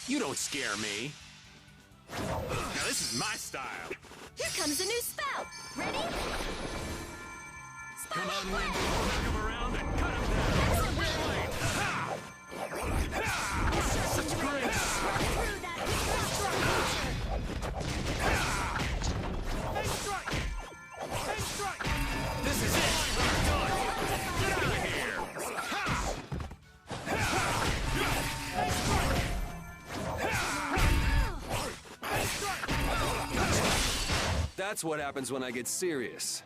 You don't scare me. Now this is my style. Here comes a new spell. Ready? Come on, wind. Knock him around and cut him down. That's a win. Such grace. Through that Face strike! Face strike! This is it. You're done. Get out of here. Face strike! Face strike! That's what happens when I get serious.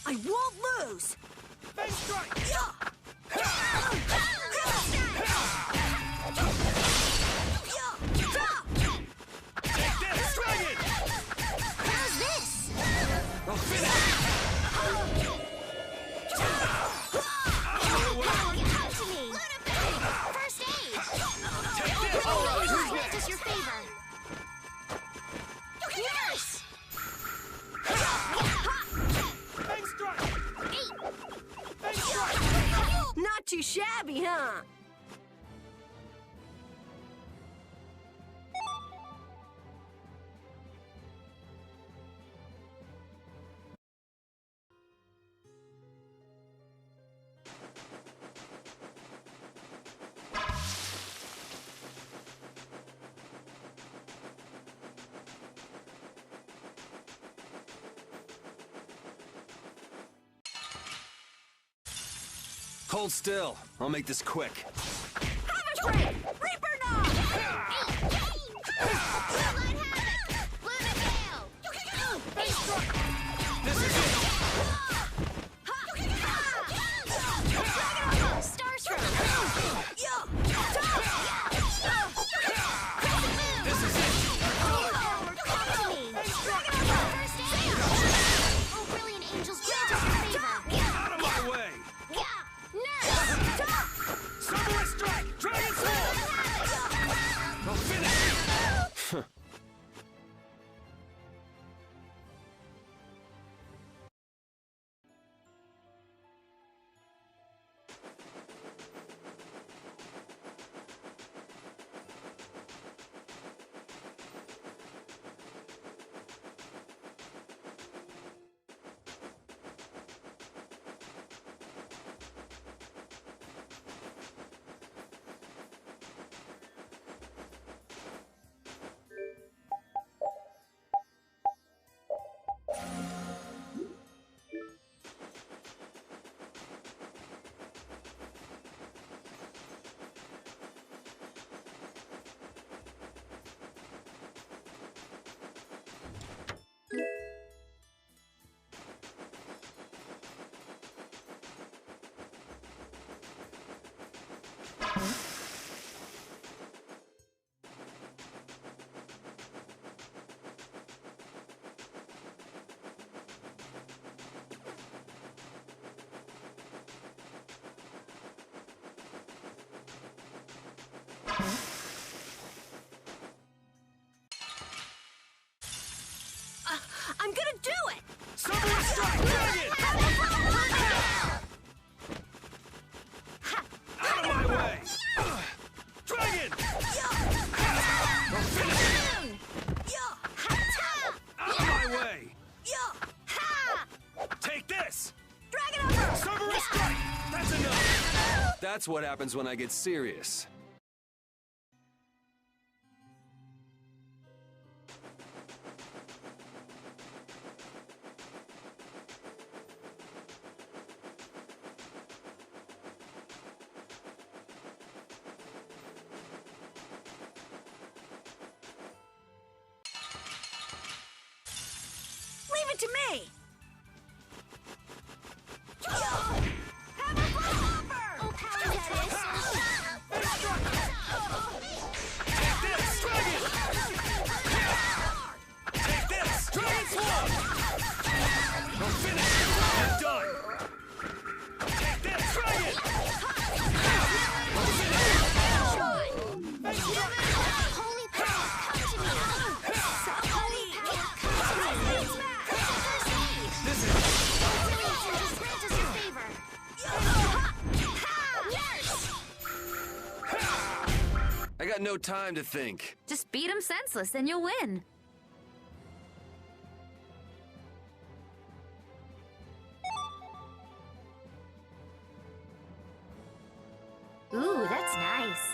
I won't lose! Face strike! Take this, dragon! How's this? I'll finish it! Come to me! First aid! Take this! Who's next is your favor? Yes! Face strike! Face strike! Not too shabby, huh? Hold still. I'll make this quick. Have a break! Reaper Knob! This is it! Starstroke! This is it! Oh, brilliant angels, grant us your favor! Out of my way! Nurse! Samurai strike! Dragon sword! Do it! Silver strike! Dragon! Out of my way! Dragon! Don't finish it! Out of my way! Take this! Dragon over! Silver strike! That's enough! That's what happens when I get serious. Leave it to me! Have a flopper! Oh, power that Take this! Dragon! Take this! Dragon Sword! Don't finish it! You're done! Take this! Dragon! Holy power, come to me! Holy power, come to me! This is... Brilliant angels, grant us your favor! Yes! I got no time to think. Just beat him senseless and you'll win. Ooh, that's nice.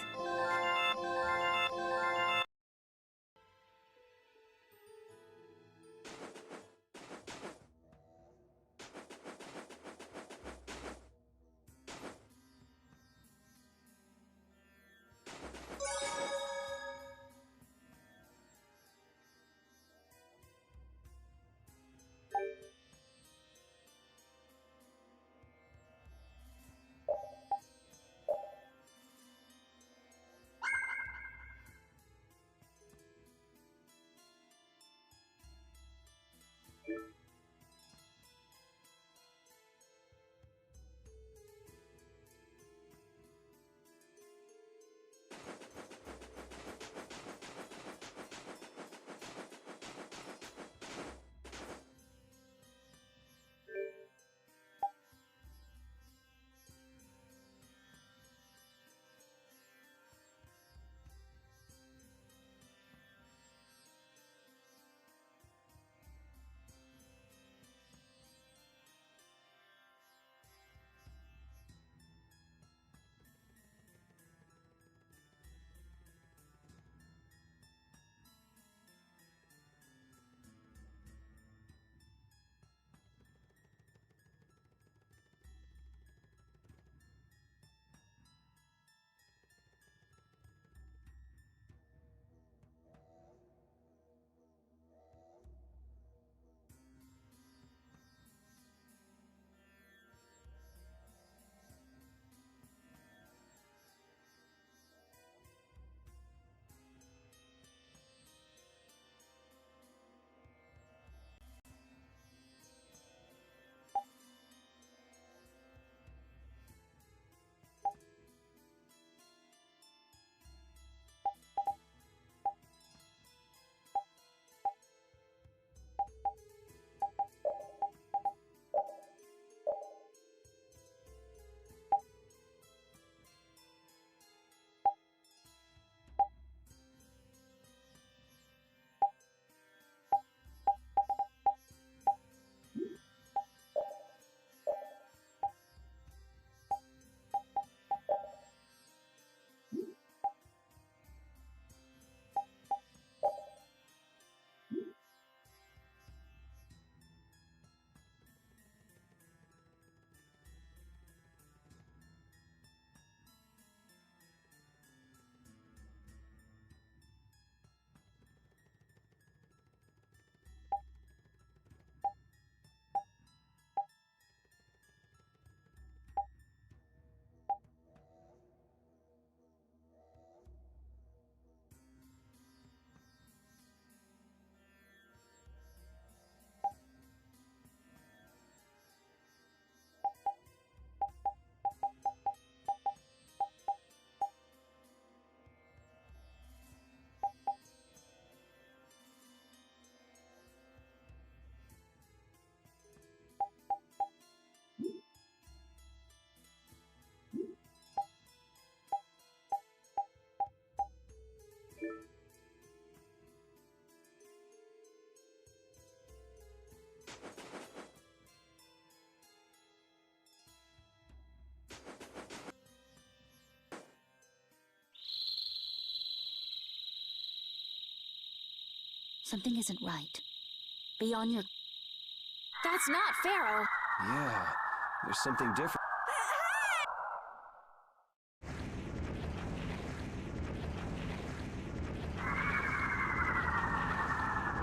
Something isn't right. Be on your... That's not Pharaoh. Yeah, there's something different.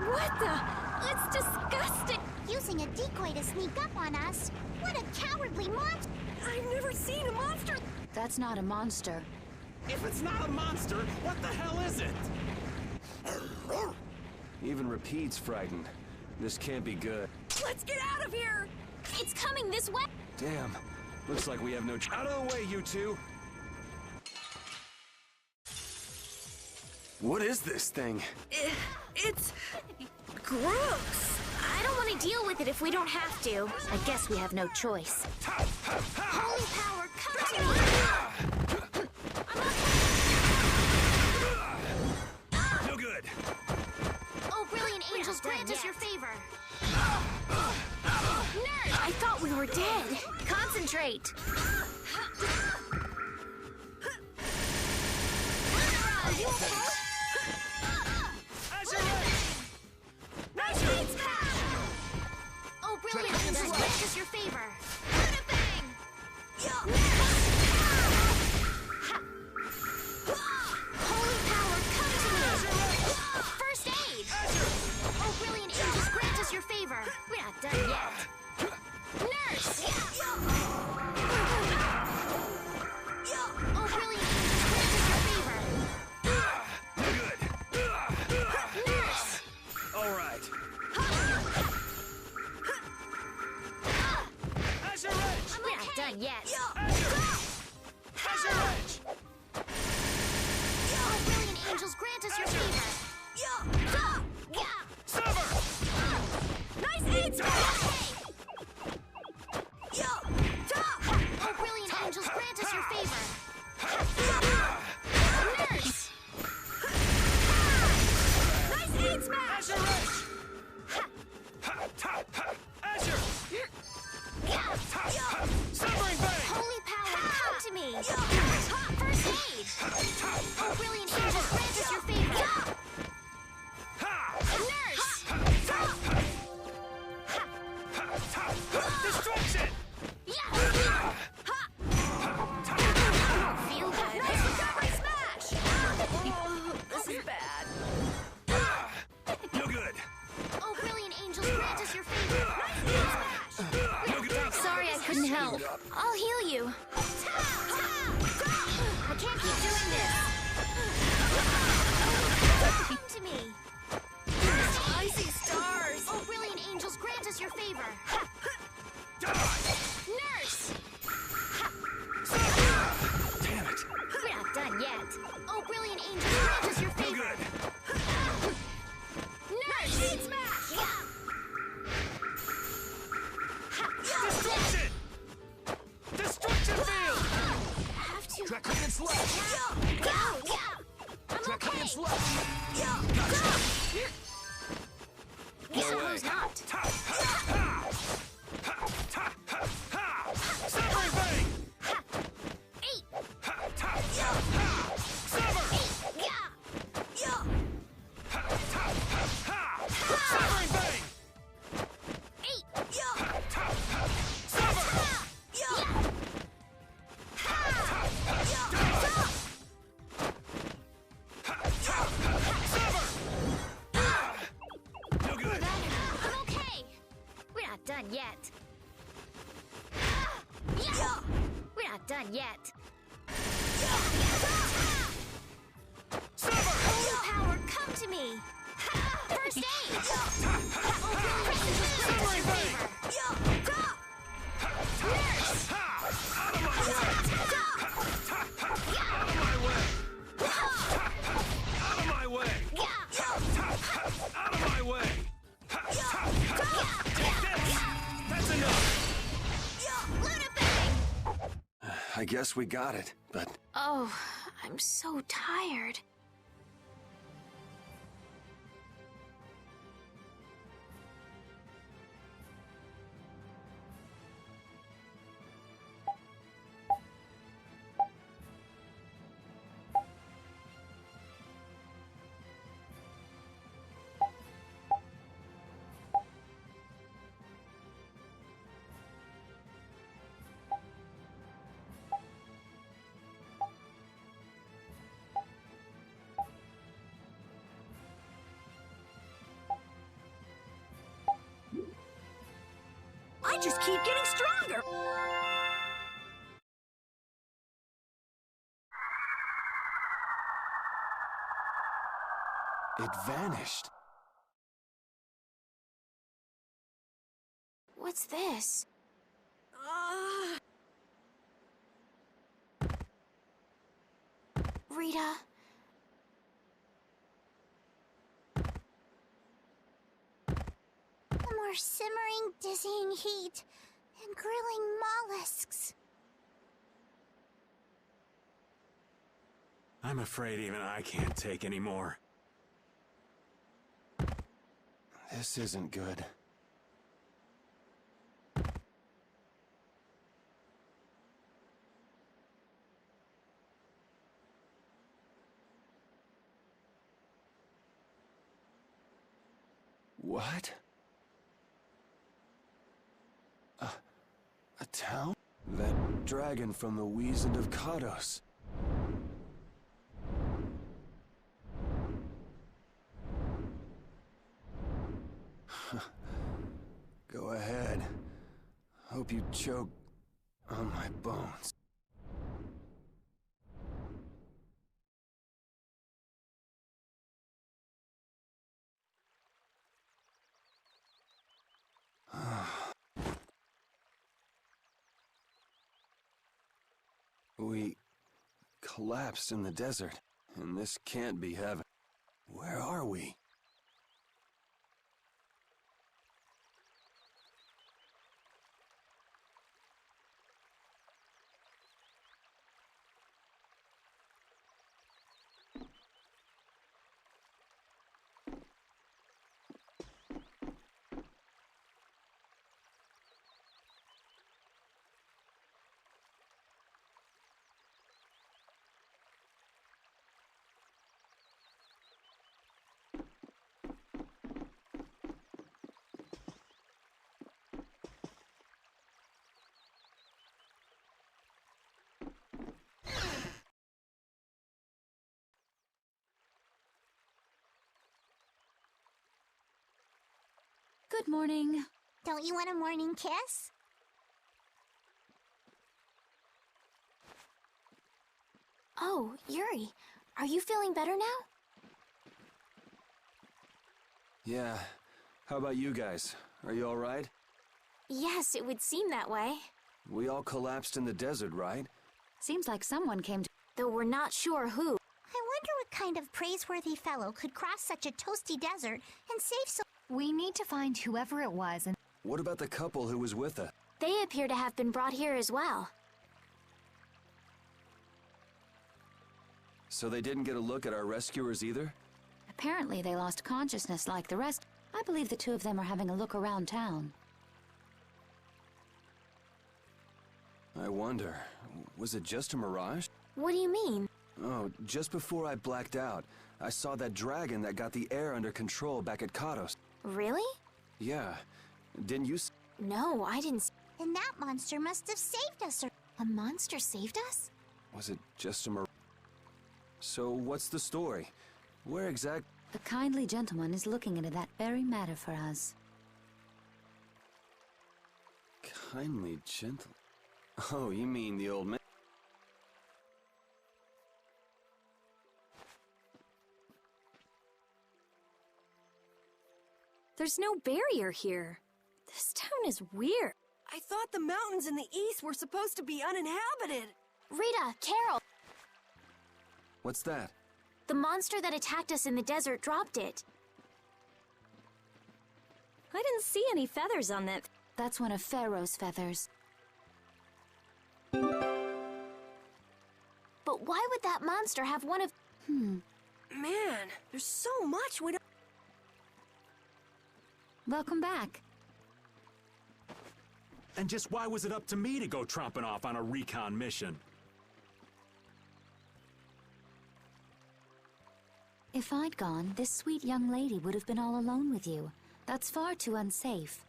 What the? It's disgusting. Using a decoy to sneak up on us. What a cowardly monster! I've never seen a monster. That's not a monster. If it's not a monster, what the hell is it? Even Repeat's frightened. This can't be good. Let's get out of here. It's coming this way! Damn. Looks like we have no out of the way, you two! What is this thing? It's gross. I don't want to deal with it if we don't have to. I guess we have no choice. Holy power, come to me! No good. Oh, brilliant angels, grant us your favor. Nerd, I thought we were dead. Concentrate! Oh, brilliant angels, grant us your favor. Holy power, come to me! First aid! Oh, brilliant angels, grant us your favor. We're not done yet. Nurse! Oh, brilliant angels, grant us your favor. No good. Nurse! All right. Azure Edge! We're not done yet. Azure Edge! Oh, brilliant angels, grant us your favor. Sever! Nice aid, Oh, brilliant angels, grant us your favor. Nurse! Nice aid smash. Azure Edge! Azure! Severing Bang! Holy power, come to me. First aid! Oh, brilliant angels, grant us your favor. Nurse! Destruction! Feel good. Nice recovery smash. This is bad. No good. Oh, brilliant angels, grant us your favor. No good. Sorry I couldn't help. I'll heal you. I can't keep doing this. Come to me. I see stars. Oh, brilliant angels, grant us your favor. Nurse! Damn it. We're not done yet. Oh, brilliant angels, grant us your No favor. good. Nurse! Aid smash. Destruction! Destruction field! Have to. Draconian slash. I'm Draconian okay. slash. I suppose not. Severing Bang! Eight. Sever! Severing Bang! Eight. Sever! No good. I'm okay. We're not done yet. We're not done yet. Holy power, come to me. First aid. Oh, brilliant angels, grant us your favor. Nurse! Out of my way! Out of my way! Out of my way! Out of my way! Take this! That's enough! I guess we got it, but Oh, I'm so tired. just keep getting stronger. It vanished. What's this? Rita. More simmering, dizzying heat and grilling mollusks. I'm afraid even I can't take any more. This isn't good. What? A town? That dragon from the Wizened of Kados. Go ahead. Hope you choke on my bones. We collapsed in the desert, and this can't be heaven. Where are we? Good morning. Don't you want a morning kiss? Oh, Yuri, are you feeling better now? Yeah. How about you guys? Are you all right? Yes, it would seem that way. We all collapsed in the desert, right? Seems like someone came to... Though we're not sure who. I wonder what kind of praiseworthy fellow could cross such a toasty desert and save so... We need to find whoever it was and... What about the couple who was with us? They appear to have been brought here as well. So they didn't get a look at our rescuers either? Apparently they lost consciousness like the rest. I believe the two of them are having a look around town. I wonder, was it just a mirage? What do you mean? Oh, just before I blacked out, I saw that dragon that got the air under control back at Kados. Really? Yeah. Didn't you No, I didn't. And that monster must have saved us, or... A monster saved us? Was it just a mirage? So what's the story? Where exact... The kindly gentleman is looking into that very matter for us. Kindly gentle... Oh, you mean the old man? There's no barrier here. This town is weird. I thought the mountains in the east were supposed to be uninhabited. Rita, Carol, What's that? the monster that attacked us in the desert dropped it. I didn't see any feathers on that. That's one of Pharaoh's feathers. But why would that monster have one of... Man, there's so much we don't... Welcome back. And just why was it up to me to go tromping off on a recon mission? If I'd gone, this sweet young lady would have been all alone with you. That's far too unsafe.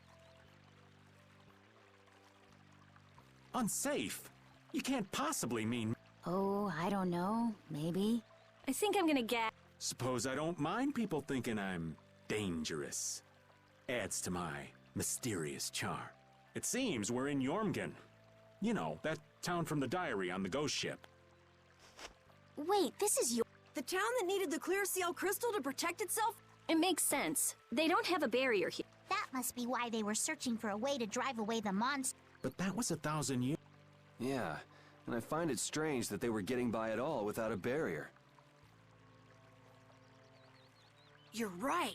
Unsafe? You can't possibly mean... Oh, I don't know. Maybe. I think I'm gonna get... Suppose I don't mind people thinking I'm dangerous. Adds to my mysterious charm. It seems we're in Jormungand. You know, that town from the diary on the ghost ship. Wait, this is your... The town that needed the clear seal crystal to protect itself? It makes sense. They don't have a barrier here. That must be why they were searching for a way to drive away the monster. But that was 1,000 years. Yeah, and I find it strange that they were getting by at all without a barrier. You're right.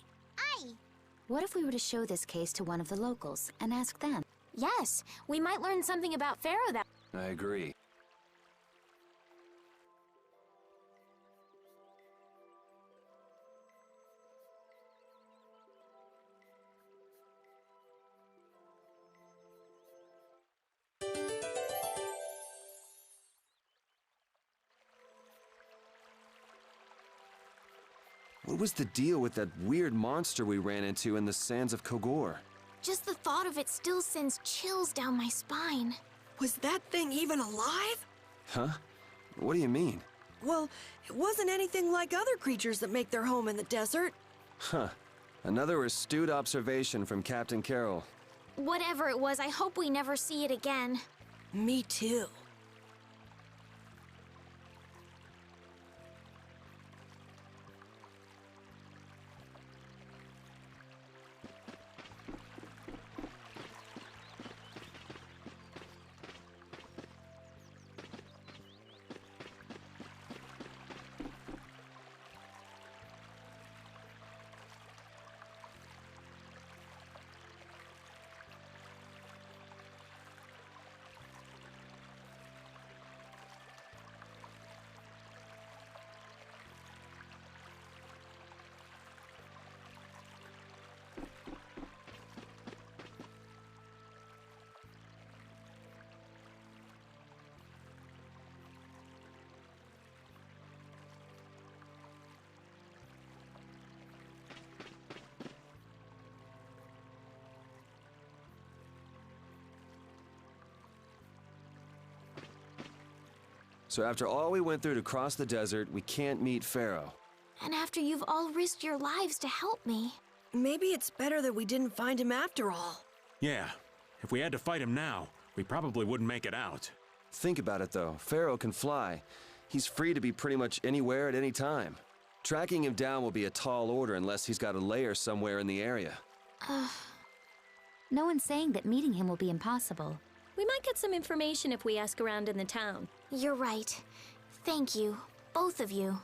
What if we were to show this case to one of the locals and ask them? Yes, we might learn something about Pharaoh that... I agree. What was the deal with that weird monster we ran into in the sands of Kogor? Just the thought of it still sends chills down my spine. Was that thing even alive? Huh? What do you mean? Well, it wasn't anything like other creatures that make their home in the desert. Huh. Another astute observation from Captain Carroll. Whatever it was, I hope we never see it again. Me too. So after all we went through to cross the desert, we can't meet Pharaoh. And after you've all risked your lives to help me. Maybe it's better that we didn't find him after all. Yeah, if we had to fight him now, we probably wouldn't make it out. Think about it though, Pharaoh can fly. He's free to be pretty much anywhere at any time. Tracking him down will be a tall order unless he's got a lair somewhere in the area. No one's saying that meeting him will be impossible. We might get some information if we ask around in the town. You're right. Thank you, both of you.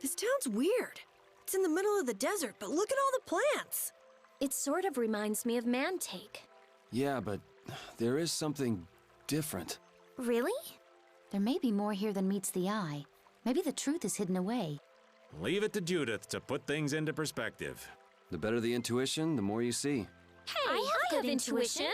This town's weird. It's in the middle of the desert, but look at all the plants. It sort of reminds me of Mantake. Yeah, but there is something different. Really? There may be more here than meets the eye. Maybe the truth is hidden away. Leave it to Judith to put things into perspective. The better the intuition, the more you see. Hey, I have good intuition.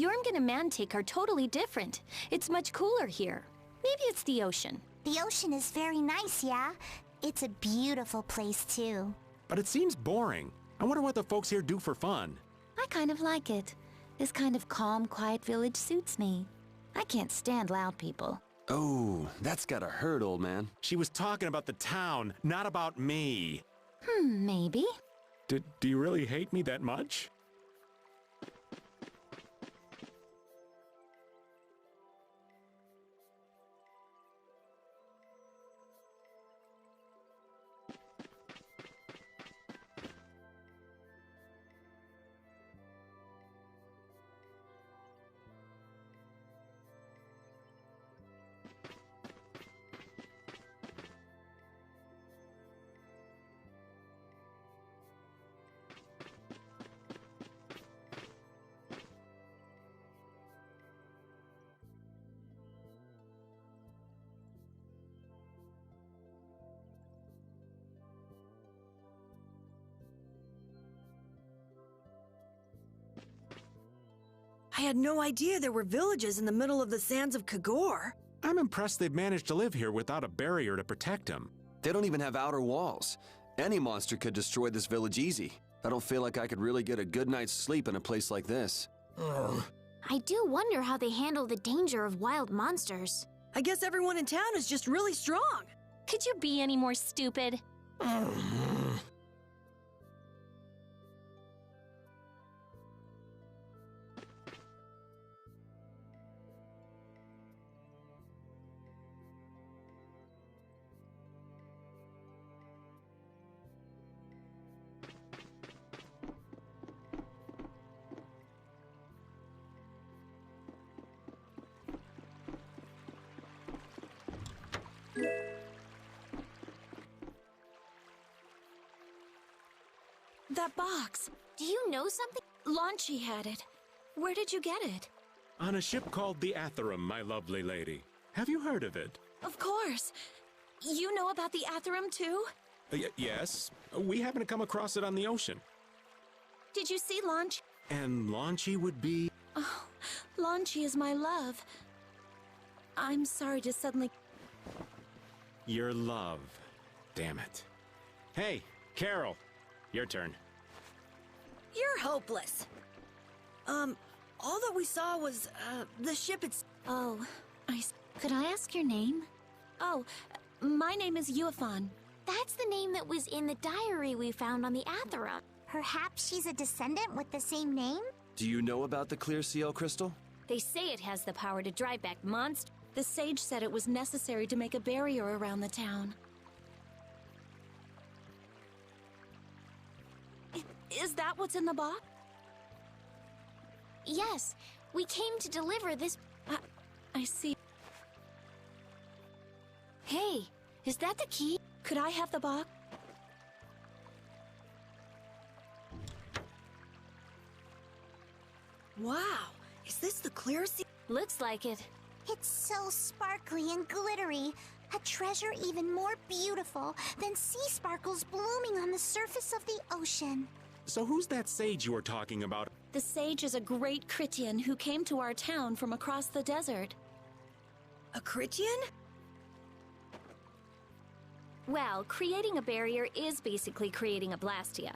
Jormungand and Mantake are totally different. It's much cooler here. Maybe it's the ocean. The ocean is very nice, yeah? It's a beautiful place, too. But it seems boring. I wonder what the folks here do for fun. I kind of like it. This kind of calm, quiet village suits me. I can't stand loud people. Oh, that's gotta hurt, old man. She was talking about the town, not about me. Maybe. Do you really hate me that much? I had no idea there were villages in the middle of the sands of Kagor. I'm impressed they've managed to live here without a barrier to protect them. They don't even have outer walls. Any monster could destroy this village easy. I don't feel like I could really get a good night's sleep in a place like this. I do wonder how they handle the danger of wild monsters. I guess everyone in town is just really strong. Could you be any more stupid? That box. Do you know something? Launchy had it. Where did you get it? On a ship called the Atherum, my lovely lady. Have you heard of it? Of course. You know about the Atherum, too? Yes. We happen to come across it on the ocean. Did you see Launch? And Launchy would be... Oh, Launchy is my love. I'm sorry to suddenly... your love. Damn it. Hey, Carol. Your turn. You're hopeless. All that we saw was, the ship Oh, Could I ask your name? Oh, my name is Yuafan. That's the name that was in the diary we found on the Atherum. Perhaps she's a descendant with the same name? Do you know about the clear seal crystal? they say it has the power to drive back monsters. The sage said it was necessary to make a barrier around the town. Is that what's in the box? Yes, we came to deliver this. I see. Hey, is that the key? Could I have the box? Wow, is this the clear sea? Looks like it. It's so sparkly and glittery. A treasure even more beautiful than sea sparkles blooming on the surface of the ocean. So who's that sage you were talking about? The sage is a great Critian who came to our town from across the desert. A Critian? Well, creating a barrier is basically creating a Blastia.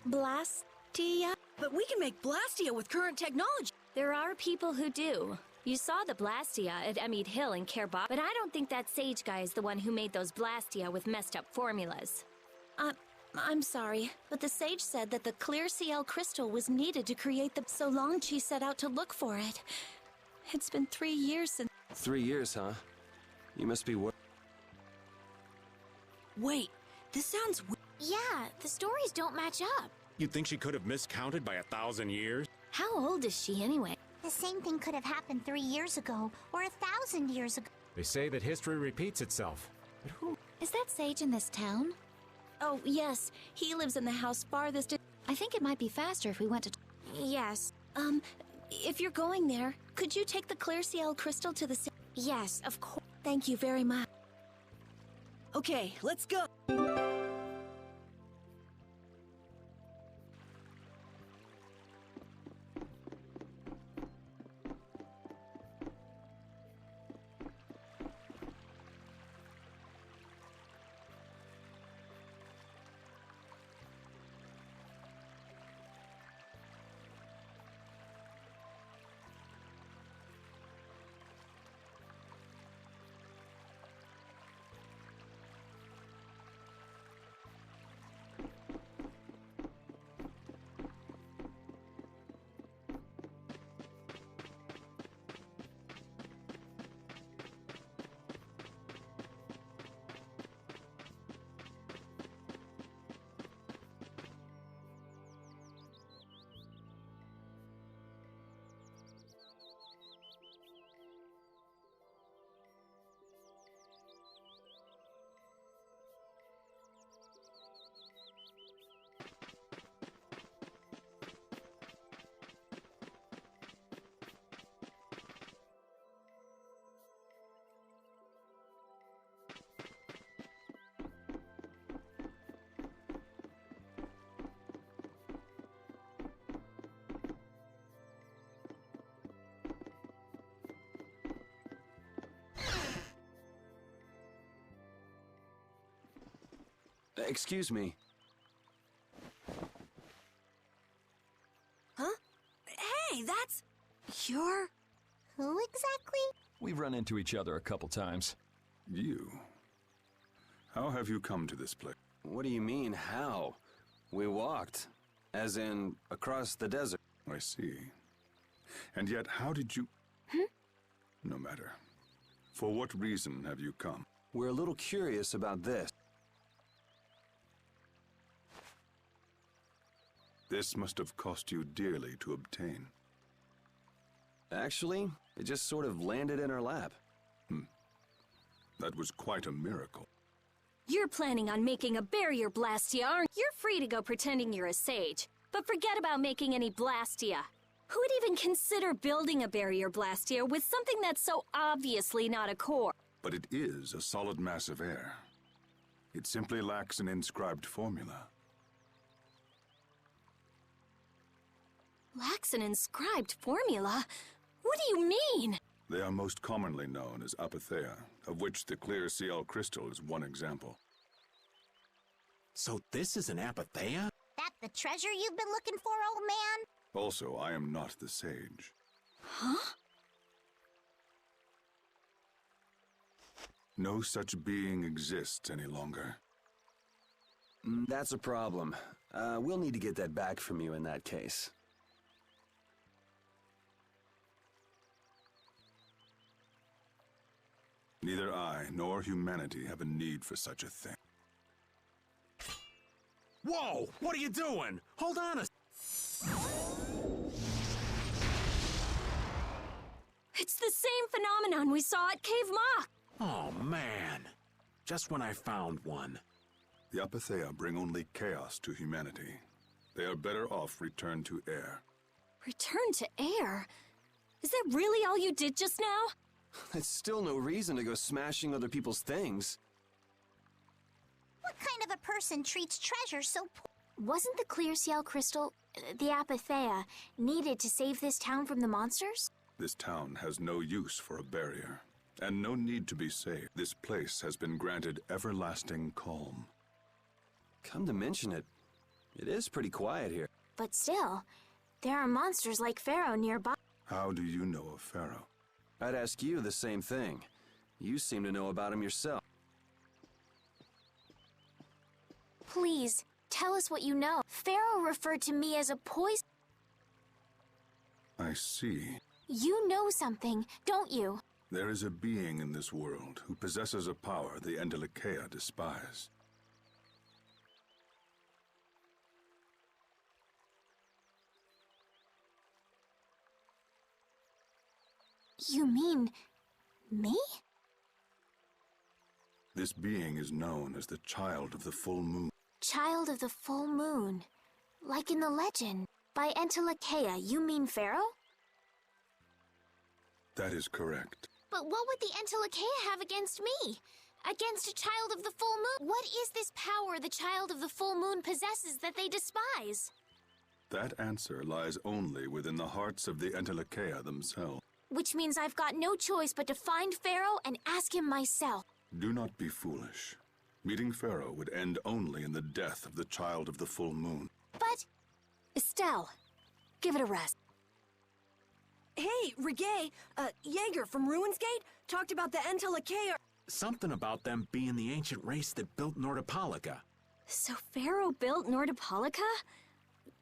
Blastia? But we can make Blastia with current technology. There are people who do. You saw the Blastia at Emmett Hill in Kerbach, but I don't think that sage guy is the one who made those Blastia with messed up formulas. I'm sorry, but the sage said that the clear CL crystal was needed to create the... So long she set out to look for it. It's been 3 years since... 3 years, huh? You must be Wait, this sounds... Yeah, the stories don't match up. You'd think she could have miscounted by 1,000 years? How old is she anyway? The same thing could have happened 3 years ago, or 1,000 years ago. They say that history repeats itself. But who? Is that sage in this town? Oh, yes, he lives in the house farthest... I think it might be faster if we went to... Yes. If you're going there, could you take the clear CL crystal to the... Yes, of course. Thank you very much. Okay, let's go. Excuse me. Huh? Hey, that's... You're... Who exactly? We've run into each other a couple times. You? How have you come to this place? What do you mean, how? We walked. As in, across the desert. I see. And yet, how did you... No matter. For what reason have you come? We're a little curious about this. This must have cost you dearly to obtain. Actually, it just sort of landed in our lap. That was quite a miracle. You're planning on making a barrier blastia, aren't you? You're free to go pretending you're a sage, but forget about making any blastia. Who would even consider building a barrier blastia with something that's so obviously not a core? But it is a solid mass of air. It simply lacks an inscribed formula. Lacks an inscribed formula? What do you mean? They are most commonly known as apatheia, of which the clear CL crystal is one example. So this is an apatheia? That the treasure you've been looking for, old man? Also, I am not the sage. Huh? No such being exists any longer. That's a problem. We'll need to get that back from you in that case. Neither I nor humanity have a need for such a thing. Whoa! What are you doing? Hold on a... It's the same phenomenon we saw at Cave Mock! Oh, man. Just when I found one. The apatheia bring only chaos to humanity. They are better off returned to air. Return to air? Is that really all you did just now? That's still no reason to go smashing other people's things. What kind of a person treats treasure so poor? Wasn't the clear CL crystal, the apatheia, needed to save this town from the monsters? This town has no use for a barrier, and no need to be saved. This place has been granted everlasting calm. Come to mention it, it is pretty quiet here. But still, there are monsters like Pharaoh nearby. How do you know of Pharaoh? I'd ask you the same thing. You seem to know about him yourself. Please, tell us what you know. Pharaoh referred to me as a poison. I see. You know something, don't you? There is a being in this world who possesses a power the Entelikeia despise. You mean... me? This being is known as the Child of the Full Moon. Child of the full moon. Like in the legend. By Entelikeia, you mean Pharaoh? That is correct. But what would the Entelikeia have against me? Against a child of the full moon? What is this power the child of the full moon possesses that they despise? That answer lies only within the hearts of the Entelikeia themselves. Which means I've got no choice but to find Pharaoh and ask him myself. Do not be foolish. Meeting Pharaoh would end only in the death of the Child of the Full Moon. But... Estelle, give it a rest. Hey, Reggae, Jaeger from Ruins Gate talked about the Entelikeia. Something about them being the ancient race that built Nordopolica. So Pharaoh built Nordopolica?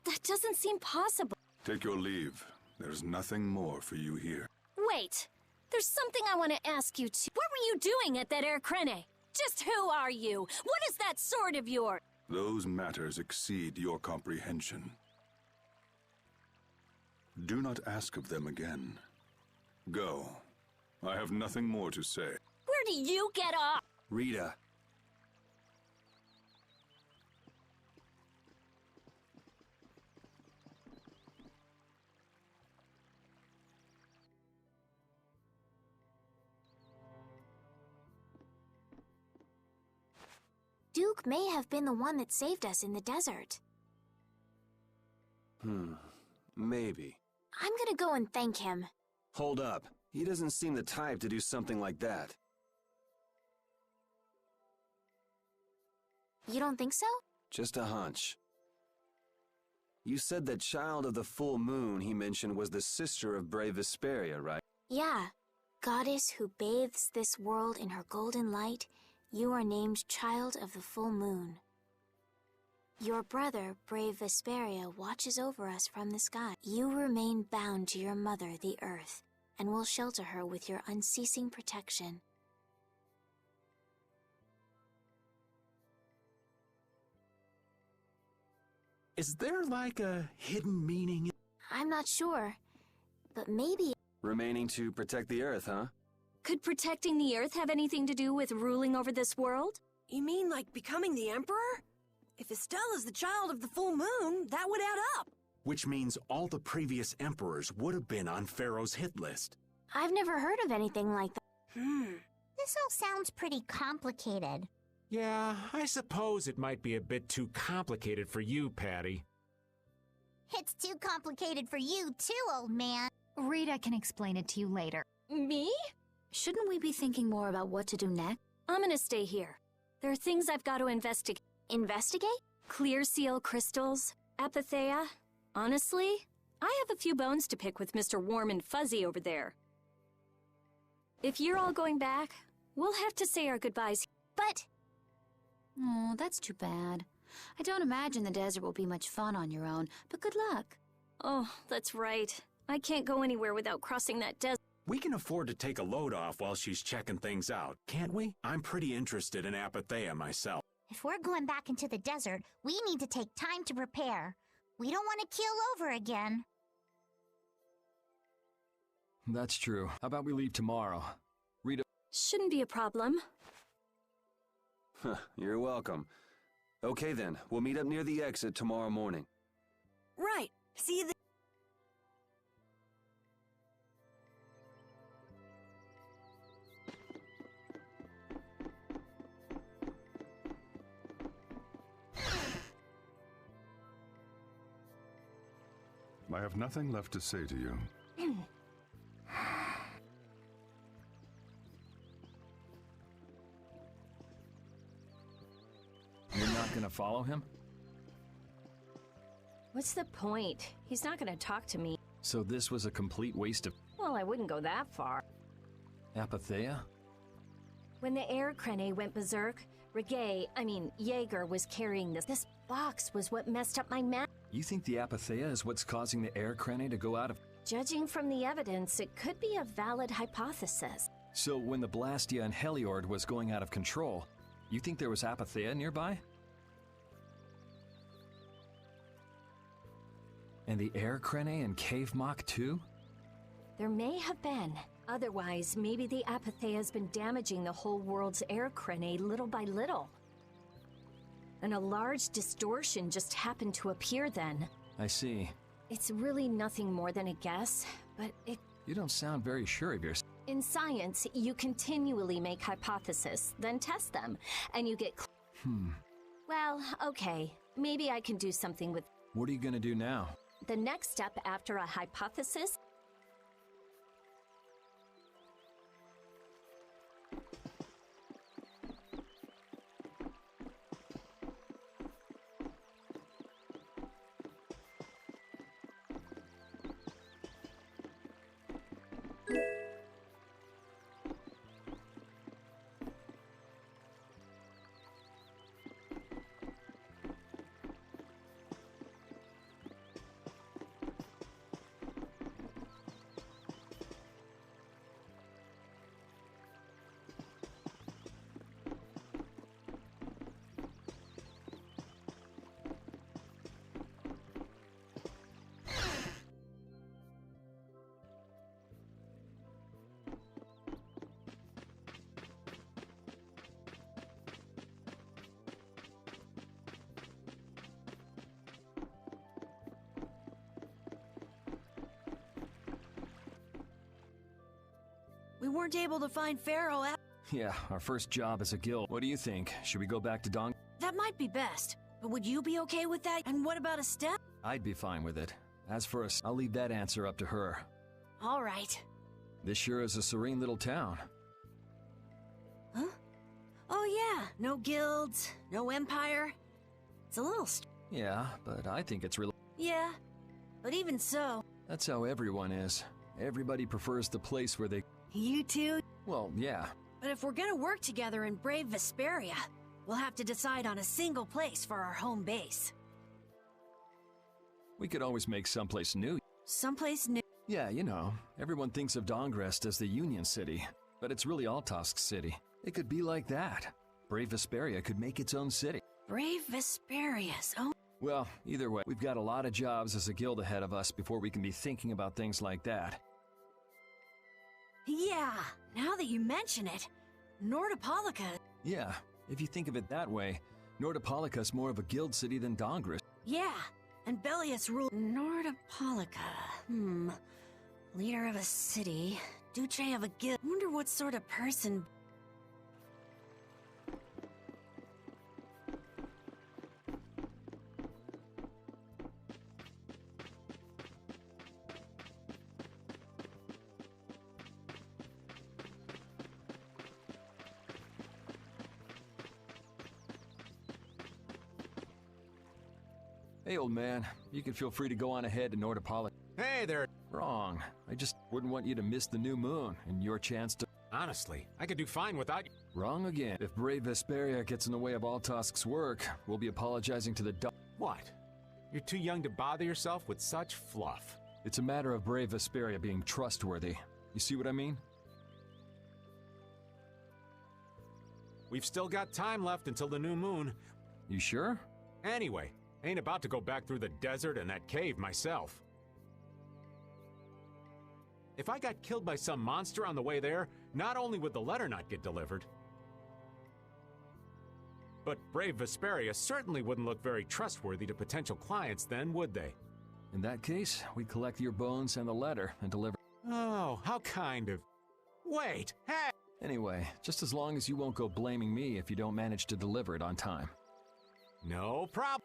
That doesn't seem possible. Take your leave. There's nothing more for you here. Wait, there's something I want to ask you too. What were you doing at that Air Crene? Just who are you? What is that sword of yours? Those matters exceed your comprehension. Do not ask of them again. Go. I have nothing more to say. Where do you get off? Rita. Duke may have been the one that saved us in the desert. Maybe. I'm gonna go and thank him. Hold up. He doesn't seem the type to do something like that. You don't think so? Just a hunch. You said that child of the full moon he mentioned was the sister of brave Vesperia, right? Yeah. Goddess who bathes this world in her golden light, you are named Child of the Full Moon. Your brother, brave Vesperia, watches over us from the sky. You remain bound to your mother, the Earth, and will shelter her with your unceasing protection. Is there like a hidden meaning? I'm not sure, but maybe... Remaining to protect the Earth, huh? Could protecting the Earth have anything to do with ruling over this world? You mean like becoming the Emperor? If Estella's the child of the full moon, that would add up. Which means all the previous emperors would have been on Pharaoh's hit list. I've never heard of anything like that. This all sounds pretty complicated. Yeah, I suppose it might be a bit too complicated for you, Patty. It's too complicated for you too, old man. Rita can explain it to you later. Me? Shouldn't we be thinking more about what to do next? I'm gonna stay here. There are things I've got to investigate. Investigate? Clear seal crystals, apatheia. Honestly, I have a few bones to pick with Mr. Warm and Fuzzy over there. If you're all going back, we'll have to say our goodbyes. But... Oh, that's too bad. I don't imagine the desert will be much fun on your own, but good luck. Oh, that's right. I can't go anywhere without crossing that desert. We can afford to take a load off while she's checking things out, can't we? I'm pretty interested in apatheia myself. If we're going back into the desert, we need to take time to prepare. We don't want to keel over again. That's true. How about we leave tomorrow? Rita... Shouldn't be a problem. You're welcome. Okay then, we'll meet up near the exit tomorrow morning. Right. See you then. I have nothing left to say to you. You're not gonna follow him? What's the point? He's not gonna talk to me. So this was a complete waste of... Well, I wouldn't go that far. Apatheia? When the air crane went berserk, Jaeger was carrying this. This box was what messed up my map. You think the apatheia is what's causing the air crane to go out of... Judging from the evidence, it could be a valid hypothesis. So when the Blastia and Heliord was going out of control, you think there was apatheia nearby? And the air crane and cave mock too? There may have been. Otherwise, maybe the apatheia has been damaging the whole world's air crane little by little. And a large distortion just happened to appear then. I see. It's really nothing more than a guess, but it... You don't sound very sure of yourself. In science, you continually make hypotheses, then test them, and you get... Well, okay. Maybe I can do something with... What are you gonna do now? The next step after a hypothesis... We weren't able to find Pharaoh at... Yeah, our first job as a guild. What do you think? Should we go back to Dong? That might be best. But would you be okay with that? And what about Estelle? I'd be fine with it. As for us, I'll leave that answer up to her. All right. This sure is a serene little town. Huh? Oh yeah, no guilds, no empire. It's a little Yeah, but I think it's really... Yeah, but even so... That's how everyone is. Everybody prefers the place where they... You two? Well, yeah. But if we're gonna work together in brave Vesperia, we'll have to decide on a single place for our home base. We could always make someplace new. Someplace new? Yeah, you know, everyone thinks of Dongrest as the Union City, but it's really Altosk City. It could be like that. Brave Vesperia could make its own city. Brave Vesperia's own... Well, either way, we've got a lot of jobs as a guild ahead of us before we can be thinking about things like that. Yeah, now that you mention it, Nordopolica... Yeah, if you think of it that way, Nordopolica's more of a guild city than Dongrest. Yeah, and Bellius ruled... Nordopolica, Leader of a city, Duce of a guild... Wonder what sort of person... Hey, old man, you can feel free to go on ahead to Nordopolica. Hey there! Wrong. I just wouldn't want you to miss the new moon and your chance to... Honestly, I could do fine without you. Wrong again. If Brave Vesperia gets in the way of Altosk's work, we'll be apologizing to the What? You're too young to bother yourself with such fluff. It's a matter of Brave Vesperia being trustworthy. You see what I mean? We've still got time left until the new moon. You sure? Anyway, ain't about to go back through the desert and that cave myself. If I got killed by some monster on the way there, not only would the letter not get delivered, but Brave Vesperia certainly wouldn't look very trustworthy to potential clients then, would they? In that case, we collect your bones and the letter and deliver... Oh, how kind of... Wait, hey! Anyway, just as long as you won't go blaming me if you don't manage to deliver it on time. No problem.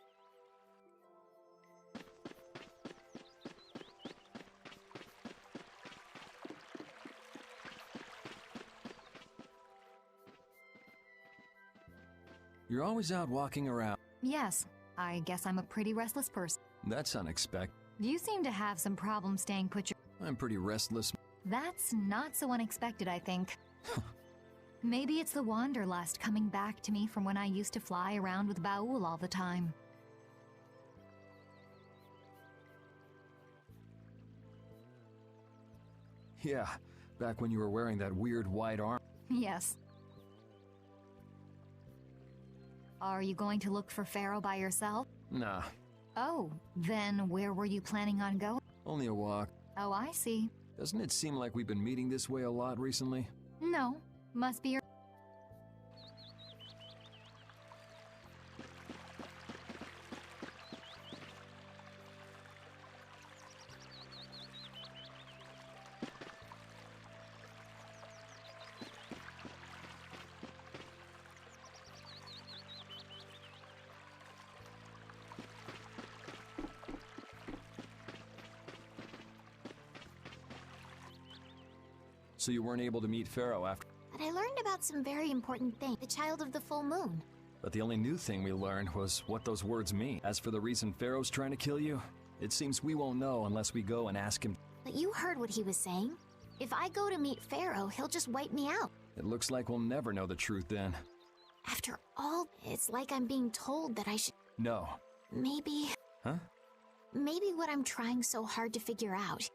You're always out walking around. Yes, I guess I'm a pretty restless person. That's unexpected. You seem to have some problems staying put your... I'm pretty restless. That's not so unexpected, I think. Maybe it's the wanderlust coming back to me from when I used to fly around with Baul all the time. Yeah, back when you were wearing that weird white arm. Yes. Are you going to look for Pharaoh by yourself? Nah. Oh, then where were you planning on going? Only a walk. Oh, I see. Doesn't it seem like we've been meeting this way a lot recently? No, must be your... So you weren't able to meet Pharaoh after... But I learned about some very important things. The child of the full moon. But the only new thing we learned was what those words mean. As for the reason Pharaoh's trying to kill you, it seems we won't know unless we go and ask him. But you heard what he was saying. If I go to meet Pharaoh, he'll just wipe me out. It looks like we'll never know the truth then. After all, it's like I'm being told that I should... No. Maybe... Huh? Maybe what I'm trying so hard to figure out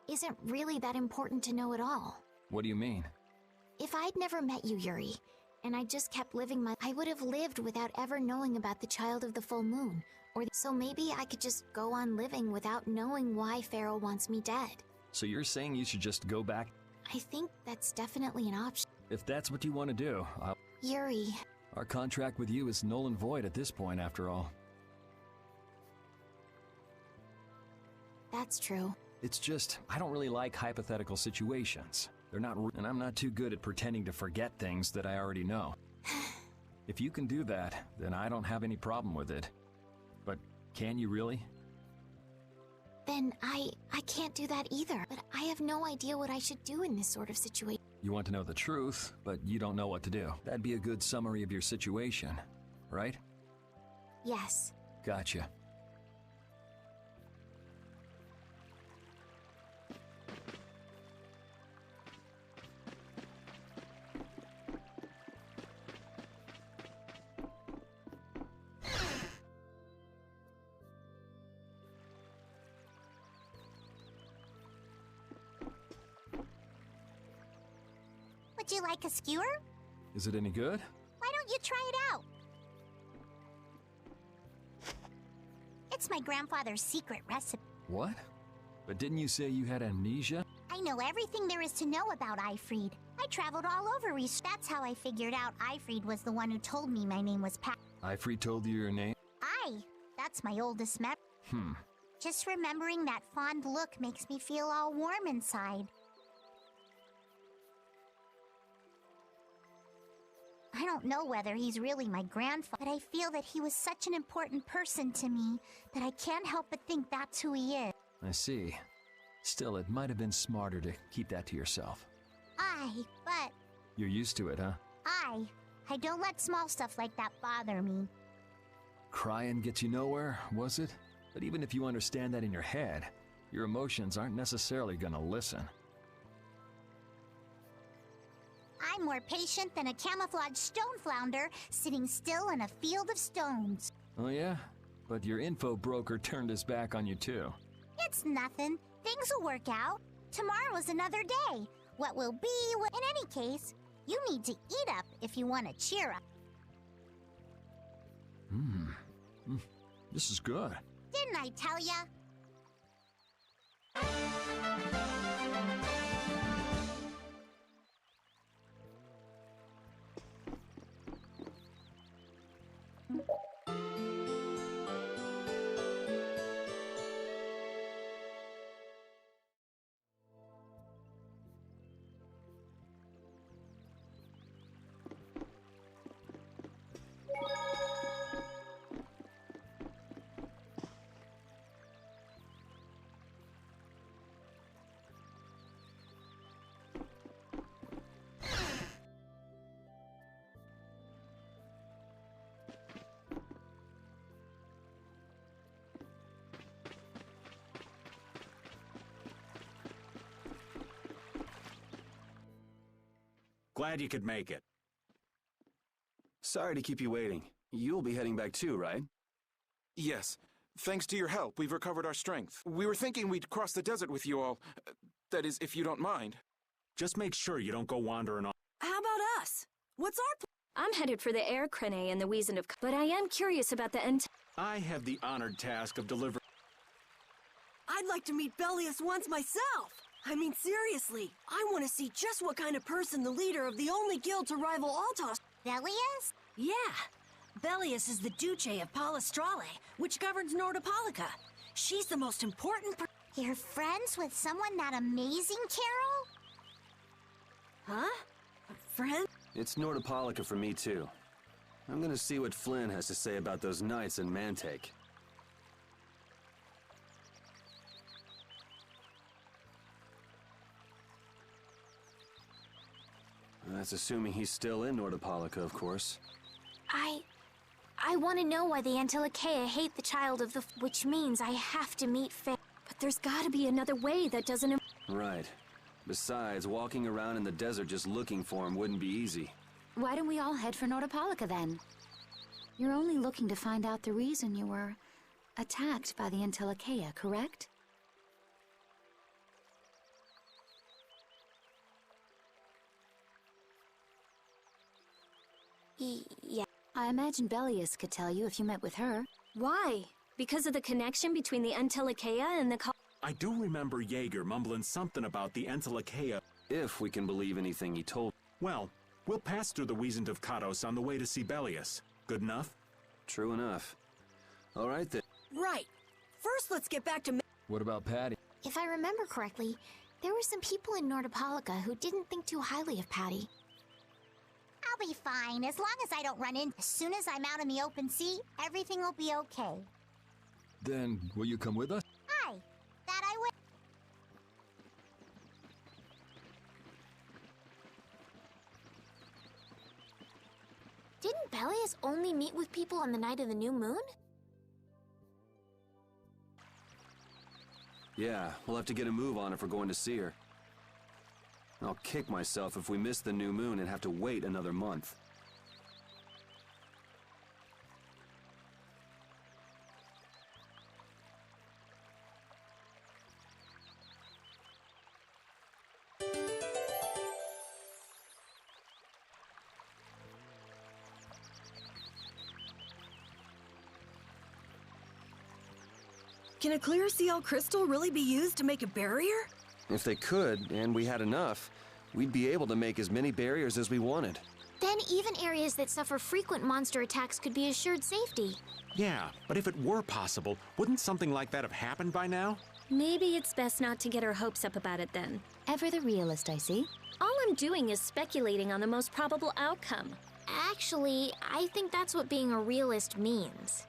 isn't really that important to know at all. What do you mean? If I'd never met you, Yuri, and I just kept living I would have lived without ever knowing about the child of the full moon. So maybe I could just go on living without knowing why Pharaoh wants me dead. So you're saying you should just go back? I think that's definitely an option. If that's what you want to do, Yuri... Our contract with you is null and void at this point, after all. That's true. It's just, I don't really like hypothetical situations. They're not and I'm not too good at pretending to forget things that I already know. If you can do that, then I don't have any problem with it. But can you really? Then I can't do that either. But I have no idea what I should do in this sort of situation. You want to know the truth, but you don't know what to do. That'd be a good summary of your situation, right? Yes. Gotcha. Would you like a skewer? Is it any good? Why don't you try it out? It's my grandfather's secret recipe. What? But didn't you say you had amnesia? I know everything there is to know about Eifried. I traveled all over Reese. That's how I figured out Eifried was the one who told me my name was Pat. Eifried told you your name? That's my oldest memory. Just remembering that fond look makes me feel all warm inside. I don't know whether he's really my grandfather, but I feel that he was such an important person to me that I can't help but think that's who he is. I see. Still, it might have been smarter to keep that to yourself. But... You're used to it, huh? I don't let small stuff like that bother me. Crying gets you nowhere, was it? But even if you understand that in your head, your emotions aren't necessarily gonna listen. I'm more patient than a camouflaged stone flounder sitting still in a field of stones. Oh yeah? But your info broker turned his back on you too. It's nothing. Things will work out. Tomorrow's another day. What will be will... In any case, you need to eat up if you want to cheer up. This is good. Didn't I tell ya? Glad you could make it. Sorry to keep you waiting. You'll be heading back too, right? Yes. Thanks to your help, we've recovered our strength. We were thinking we'd cross the desert with you all. That is, if you don't mind. Just make sure you don't go wandering off. How about us? What's our I'm headed for the Air Crane and the Wiesent of... But I am curious about the I have the honored task of delivering... I'd like to meet Belius once myself. I mean, seriously, I want to see just what kind of person the leader of the only guild to rival Altos... Belius? Yeah. Belius is the Duce of Palestrale, which governs Nordopolica. She's the most important You're friends with someone that amazing, Carol? Huh? A friend? It's Nordopolica for me too. I'm gonna see what Flynn has to say about those knights in Mantake. That's assuming he's still in Nordopolica, of course. I want to know why the Antilochaea hate the child of the... Which means I have to meet Faye. But there's gotta be another way that doesn't... Right. Besides, walking around in the desert just looking for him wouldn't be easy. Why don't we all head for Nordopolica then? You're only looking to find out the reason you were attacked by the Antilochaea, correct? Yeah. I imagine Belius could tell you if you met with her. Why? Because of the connection between the Antilochaea and the... I do remember Jaeger mumbling something about the Antilochaea. If we can believe anything he told. Well, we'll pass through the Wiesent of Katos on the way to see Belius. Good enough? True enough. All right then. Right. First, let's get back to... What about Patty? If I remember correctly, there were some people in Nordopolica who didn't think too highly of Patty. I'll be fine, as long as I don't run in. As soon as I'm out in the open sea, everything will be okay. Then, will you come with us? Aye, that I will. only meet with people on the night of the new moon? Yeah, we'll have to get a move on if we're going to see her. I'll kick myself if we miss the new moon and have to wait another month. Can a clear CL crystal really be used to make a barrier? If they could, and we had enough, we'd be able to make as many barriers as we wanted. Then even areas that suffer frequent monster attacks could be assured safety. Yeah, but if it were possible, wouldn't something like that have happened by now? Maybe it's best not to get our hopes up about it then. Ever the realist, I see. All I'm doing is speculating on the most probable outcome. Actually, I think that's what being a realist means.